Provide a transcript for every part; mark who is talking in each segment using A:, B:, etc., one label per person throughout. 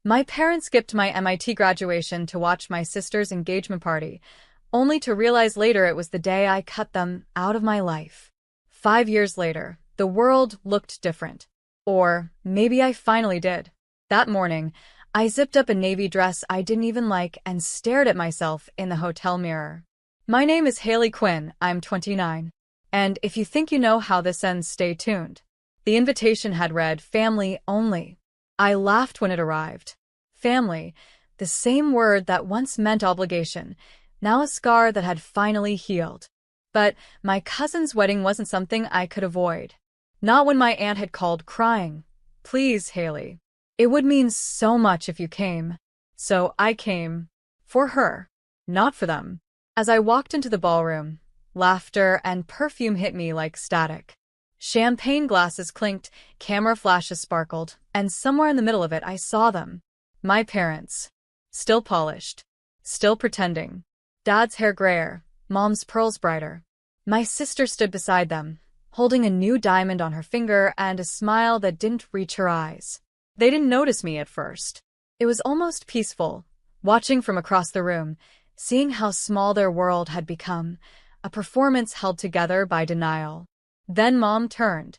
A: My parents skipped my MIT graduation to watch my sister's engagement party, only to realize later it was the day I cut them out of my life. 5 years later, the world looked different. Or maybe I finally did. That morning, I zipped up a navy dress I didn't even like and stared at myself in the hotel mirror. My name is Haley Quinn, I'm 29. And if you think you know how this ends, stay tuned. The invitation had read, family only. I laughed when it arrived. Family, the same word that once meant obligation, now a scar that had finally healed. But my cousin's wedding wasn't something I could avoid. Not when my aunt had called crying. Please, Haley. It would mean so much if you came. So I came. For her. Not for them. As I walked into the ballroom, laughter and perfume hit me like static. Champagne glasses clinked, camera flashes sparkled, and somewhere in the middle of it I saw them. My parents. Still polished. Still pretending. Dad's hair grayer, Mom's pearls brighter. My sister stood beside them, holding a new diamond on her finger and a smile that didn't reach her eyes. They didn't notice me at first. It was almost peaceful, watching from across the room, seeing how small their world had become, a performance held together by denial. Then Mom turned.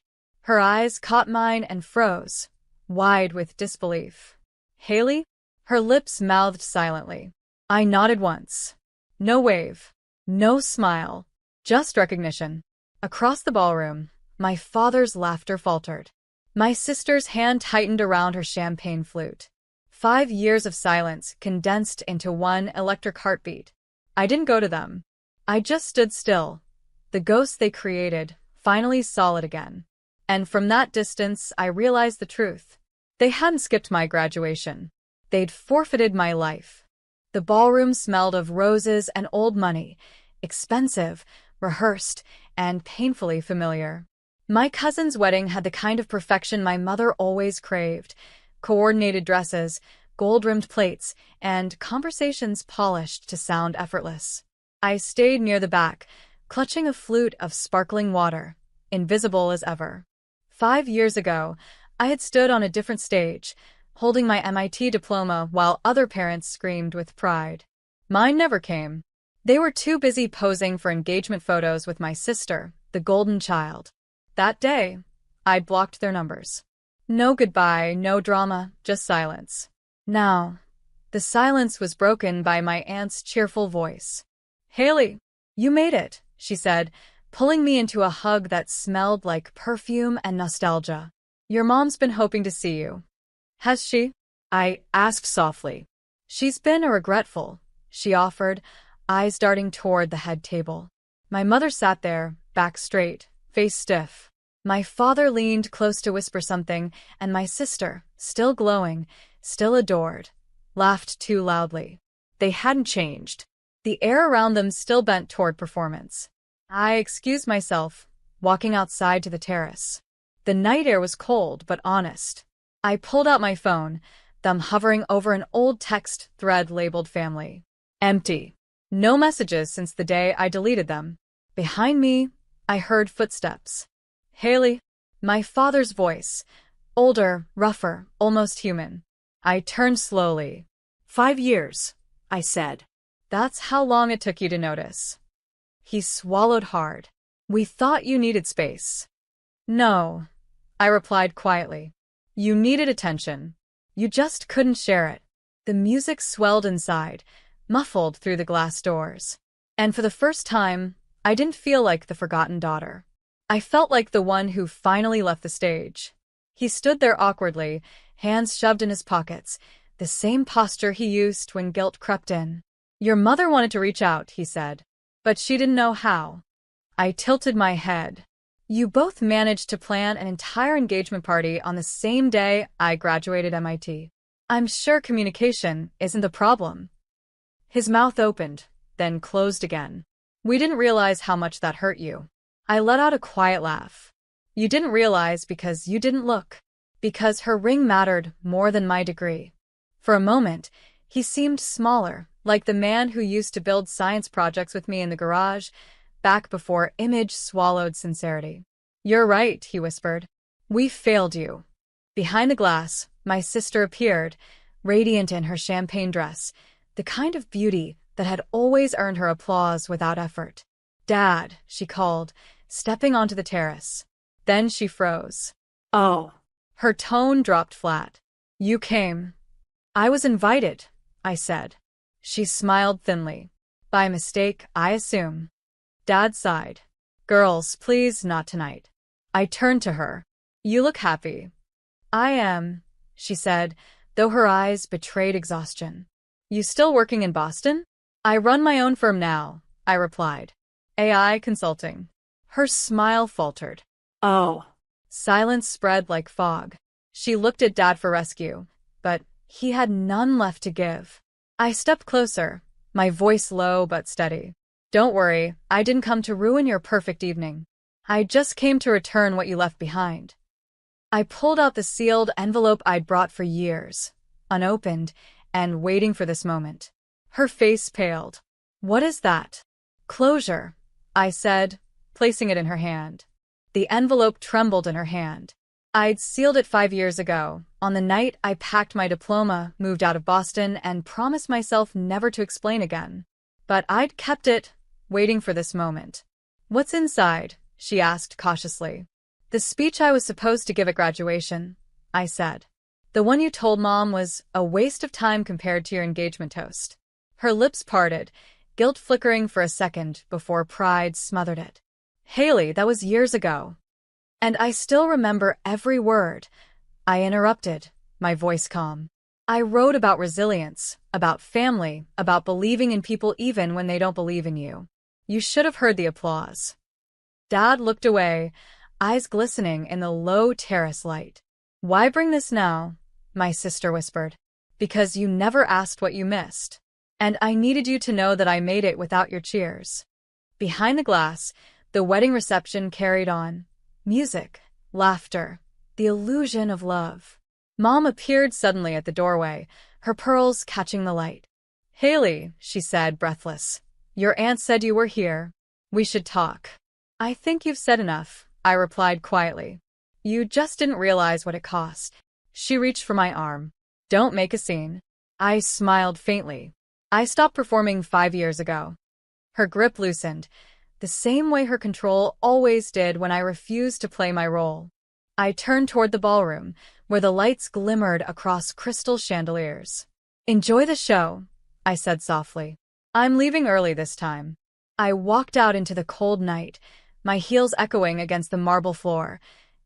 A: Her eyes caught mine and froze, wide with disbelief. Haley? Her lips mouthed silently. I nodded once. No wave. No smile. Just recognition. Across the ballroom, my father's laughter faltered. My sister's hand tightened around her champagne flute. 5 years of silence condensed into one electric heartbeat. I didn't go to them. I just stood still. The ghost they created, finally solid again. And from that distance, I realized the truth. They hadn't skipped my graduation. They'd forfeited my life. The ballroom smelled of roses and old money, expensive, rehearsed, and painfully familiar. My cousin's wedding had the kind of perfection my mother always craved. Coordinated dresses, gold-rimmed plates, and conversations polished to sound effortless. I stayed near the back, clutching a flute of sparkling water, invisible as ever. 5 years ago, I had stood on a different stage, holding my MIT diploma while other parents screamed with pride. Mine never came. They were too busy posing for engagement photos with my sister, the golden child. That day, I'd blocked their numbers. No goodbye, no drama, just silence. Now, the silence was broken by my aunt's cheerful voice. Haley, you made it, she said, pulling me into a hug that smelled like perfume and nostalgia. Your mom's been hoping to see you. Has she? I asked softly. She's been regretful, she offered, eyes darting toward the head table. My mother sat there, back straight, face stiff. My father leaned close to whisper something, and my sister, still glowing, still adored, laughed too loudly. They hadn't changed. The air around them still bent toward performance. I excused myself, walking outside to the terrace. The night air was cold but honest. I pulled out my phone, thumb hovering over an old text thread labeled family. Empty. No messages since the day I deleted them. Behind me, I heard footsteps. Haley. My father's voice. Older, rougher, almost human. I turned slowly. 5 years, I said. That's how long it took you to notice. He swallowed hard. We thought you needed space. No, I replied quietly. You needed attention. You just couldn't share it. The music swelled inside, muffled through the glass doors. And for the first time, I didn't feel like the forgotten daughter. I felt like the one who finally left the stage. He stood there awkwardly, hands shoved in his pockets, the same posture he used when guilt crept in. Your mother wanted to reach out, he said, but she didn't know how. I tilted my head. You both managed to plan an entire engagement party on the same day I graduated MIT. I'm sure communication isn't the problem. His mouth opened, then closed again. We didn't realize how much that hurt you. I let out a quiet laugh. You didn't realize because you didn't look. Because her ring mattered more than my degree. For a moment, he seemed smaller, like the man who used to build science projects with me in the garage, back before image swallowed sincerity. You're right, he whispered. We failed you. Behind the glass, my sister appeared, radiant in her champagne dress, the kind of beauty that had always earned her applause without effort. "Dad," she called, stepping onto the terrace. Then she froze.
B: Oh,
A: Her tone dropped flat. "You came." "I was invited," I said. She smiled thinly. "By mistake, I assume." Dad sighed. "Girls, please, not tonight." I turned to her. "You look happy." "I am," she said, though her eyes betrayed exhaustion. "You still working in Boston?" "I run my own firm now," I replied. "AI consulting." Her smile faltered.
B: oh.
A: Silence spread like fog. She looked at Dad for rescue, but he had none left to give. I stepped closer, my voice low but steady. "Don't worry, I didn't come to ruin your perfect evening. I just came to return what you left behind." I pulled out the sealed envelope I'd brought for years, unopened, and waiting for this moment. Her face paled. "What is that?" "Closure," I said, placing it in her hand. The envelope trembled in her hand. I'd sealed it 5 years ago, on the night I packed my diploma, moved out of Boston, and promised myself never to explain again. But I'd kept it, waiting for this moment. "What's inside?" she asked cautiously. "The speech I was supposed to give at graduation," I said. "The one you told Mom was a waste of time compared to your engagement toast." Her lips parted, guilt flickering for a second before pride smothered it. "Haley, that was years ago." "And I still remember every word," I interrupted, my voice calm. "I wrote about resilience, about family, about believing in people even when they don't believe in you. You should have heard the applause." Dad looked away, eyes glistening in the low terrace light. "Why bring this now?" my sister whispered. "Because you never asked what you missed. And I needed you to know that I made it without your cheers." Behind the glass, the wedding reception carried on. Music, laughter, the illusion of love. Mom appeared suddenly at the doorway, her pearls catching the light. "Haley," she said, breathless, "your aunt said you were here. We should talk." "I think you've said enough," I replied quietly. "You just didn't realize what it cost." She reached for my arm. "Don't make a scene." I smiled faintly. "I stopped performing 5 years ago." Her grip loosened, the same way her control always did when I refused to play my role. I turned toward the ballroom, where the lights glimmered across crystal chandeliers. "Enjoy the show," I said softly. "I'm leaving early this time." I walked out into the cold night, my heels echoing against the marble floor,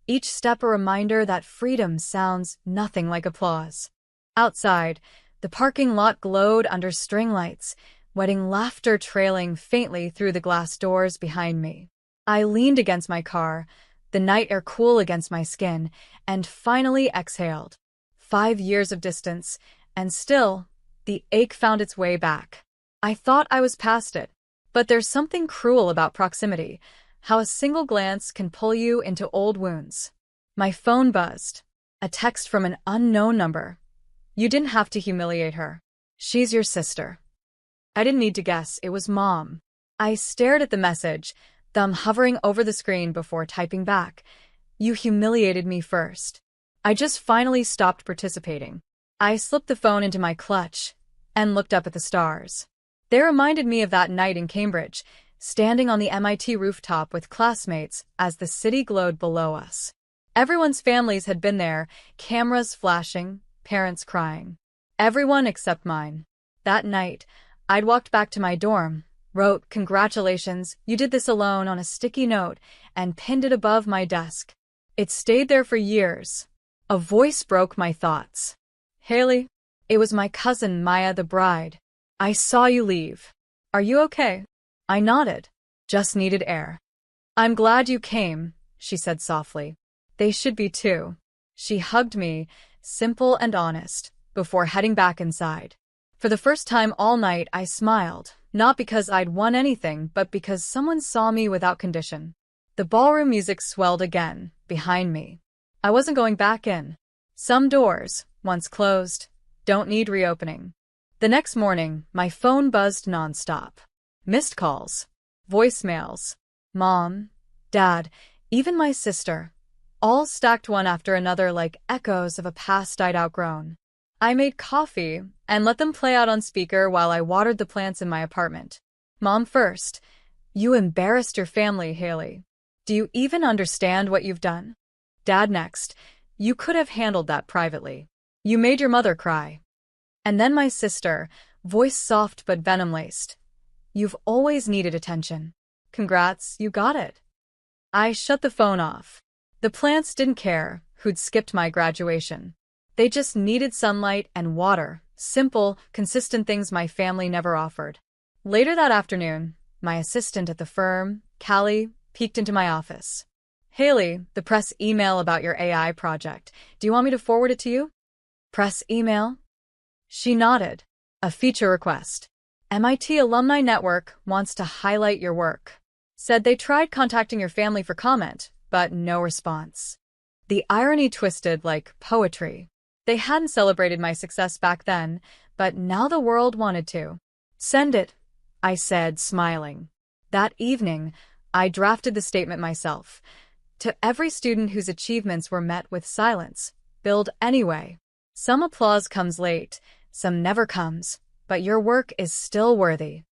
A: each step a reminder that freedom sounds nothing like applause. Outside, the parking lot glowed under string lights, wedding laughter trailing faintly through the glass doors behind me. I leaned against my car, the night air cool against my skin, and finally exhaled. 5 years of distance, and still, the ache found its way back. I thought I was past it, but there's something cruel about proximity, how a single glance can pull you into old wounds. My phone buzzed. A text from an unknown number. "You didn't have to humiliate her. She's your sister." I didn't need to guess, it was Mom. I stared at the message, thumb hovering over the screen before typing back. "You humiliated me first." I just finally stopped participating. I slipped the phone into my clutch and looked up at the stars. They reminded me of that night in Cambridge, standing on the MIT rooftop with classmates as the city glowed below us. Everyone's families had been there, cameras flashing, parents crying. Everyone except mine. That night, I'd walked back to my dorm, wrote "Congratulations, you did this alone" on a sticky note, and pinned it above my desk. It stayed there for years. A voice broke my thoughts. "Haley?" It was my cousin Maya, the bride. "I saw you leave. Are you okay?" I nodded. "Just needed air." "I'm glad you came," she said softly. "They should be too." She hugged me, simple and honest, before heading back inside. For the first time all night, I smiled, not because I'd won anything, but because someone saw me without condition. The ballroom music swelled again, behind me. I wasn't going back in. Some doors, once closed, don't need reopening. The next morning, my phone buzzed nonstop. Missed calls, voicemails, Mom, Dad, even my sister, all stacked one after another like echoes of a past I'd outgrown. I made coffee and let them play out on speaker while I watered the plants in my apartment. Mom first. You embarrassed your family, Haley. Do you even understand what you've done? Dad next. You could have handled that privately. You made your mother cry. And then my sister, voice soft but venom-laced. You've always needed attention. Congrats, you got it. I shut the phone off. The plants didn't care who'd skipped my graduation. They just needed sunlight and water, simple, consistent things my family never offered. Later that afternoon, my assistant at the firm, Callie, peeked into my office. Haley, the press email about your AI project. Do you want me to forward it to you? Press email? She nodded. A feature request. MIT Alumni Network wants to highlight your work. Said they tried contacting your family for comment, but no response. The irony twisted like poetry. They hadn't celebrated my success back then, but now the world wanted to. Send it, I said, smiling. That evening, I drafted the statement myself. To every student whose achievements were met with silence, build anyway. Some applause comes late, some never comes, but your work is still worthy.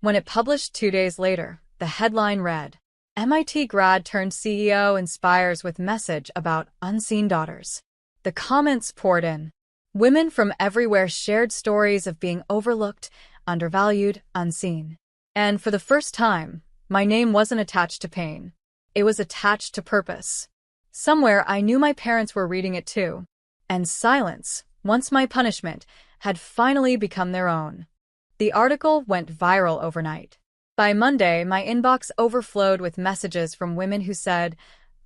A: When it published 2 days later, the headline read, MIT grad turned CEO inspires with message about unseen daughters. The comments poured in. Women from everywhere shared stories of being overlooked, undervalued, unseen. And for the first time, my name wasn't attached to pain. It was attached to purpose. Somewhere I knew my parents were reading it too. And silence, once my punishment, had finally become their own. The article went viral overnight. By Monday, my inbox overflowed with messages from women who said,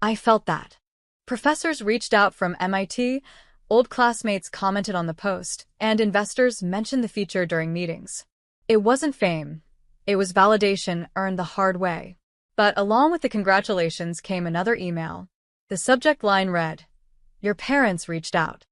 A: I felt that. Professors reached out from MIT, old classmates commented on the post, and investors mentioned the feature during meetings. It wasn't fame. It was validation earned the hard way. But along with the congratulations came another email. The subject line read, Your parents reached out.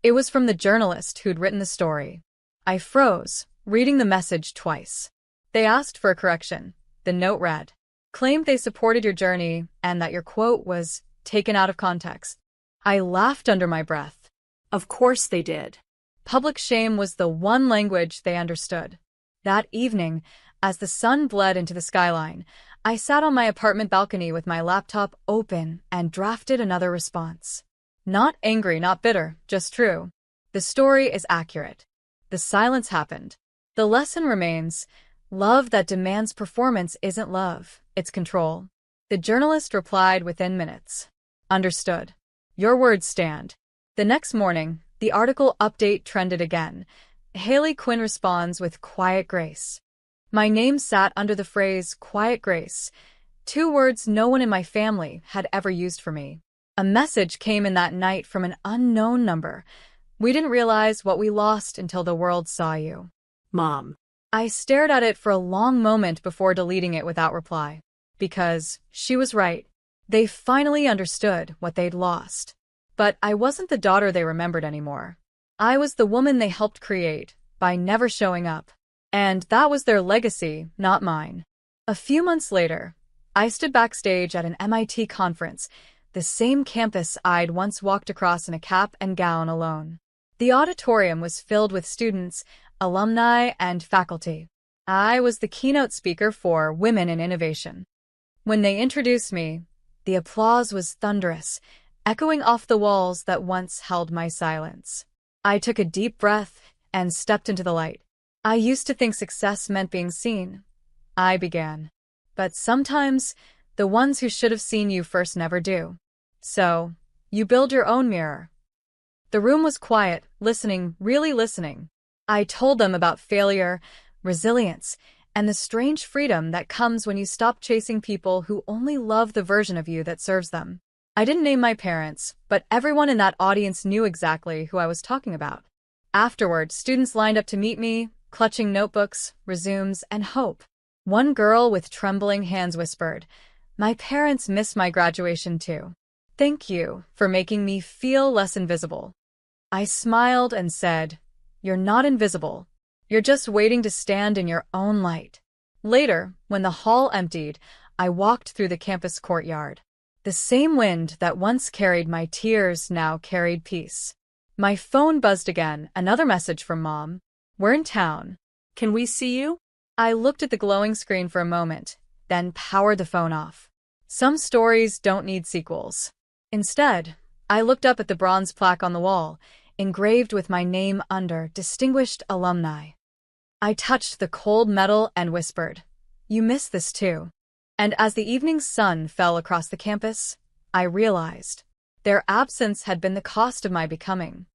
A: It was from the journalist who'd written the story. I froze, reading the message twice. They asked for a correction. The note read, claimed they supported your journey and that your quote was taken out of context. I laughed under my breath. Of course they did. Public shame was the one language they understood. That evening, as the sun bled into the skyline, I sat on my apartment balcony with my laptop open and drafted another response. Not angry, not bitter, just true. The story is accurate. The silence happened. The lesson remains. Love that demands performance isn't love, it's control. The journalist replied within minutes. Understood. Your words stand. The next morning, the article update trended again. Haley Quinn responds with quiet grace. My name sat under the phrase quiet grace, 2 words no one in my family had ever used for me. A message came in that night from an unknown number. We didn't realize what we lost until the world saw you. Mom. I stared at it for a long moment before deleting it without reply. Because she was right. They finally understood what they'd lost. But I wasn't the daughter they remembered anymore. I was the woman they helped create by never showing up. And that was their legacy, not mine. A few months later, I stood backstage at an MIT conference, the same campus I'd once walked across in a cap and gown alone. The auditorium was filled with students, alumni, and faculty. I was the keynote speaker for Women in Innovation. When they introduced me, the applause was thunderous, echoing off the walls that once held my silence. I took a deep breath and stepped into the light. I used to think success meant being seen. I began. But sometimes, the ones who should have seen you first never do. So, you build your own mirror. The room was quiet, listening, really listening. I told them about failure, resilience, and the strange freedom that comes when you stop chasing people who only love the version of you that serves them. I didn't name my parents, but everyone in that audience knew exactly who I was talking about. Afterward, students lined up to meet me, clutching notebooks, resumes, and hope. One girl with trembling hands whispered, My parents miss my graduation too. Thank you for making me feel less invisible. I smiled and said, You're not invisible. You're just waiting to stand in your own light. Later, when the hall emptied, I walked through the campus courtyard. The same wind that once carried my tears now carried peace. My phone buzzed again, another message from Mom. "We're in town. Can we see you?" I looked at the glowing screen for a moment, then powered the phone off. Some stories don't need sequels. Instead, I looked up at the bronze plaque on the wall, engraved with my name under Distinguished Alumni. I touched the cold metal and whispered, "You miss this too." And as the evening sun fell across the campus, I realized their absence had been the cost of my becoming.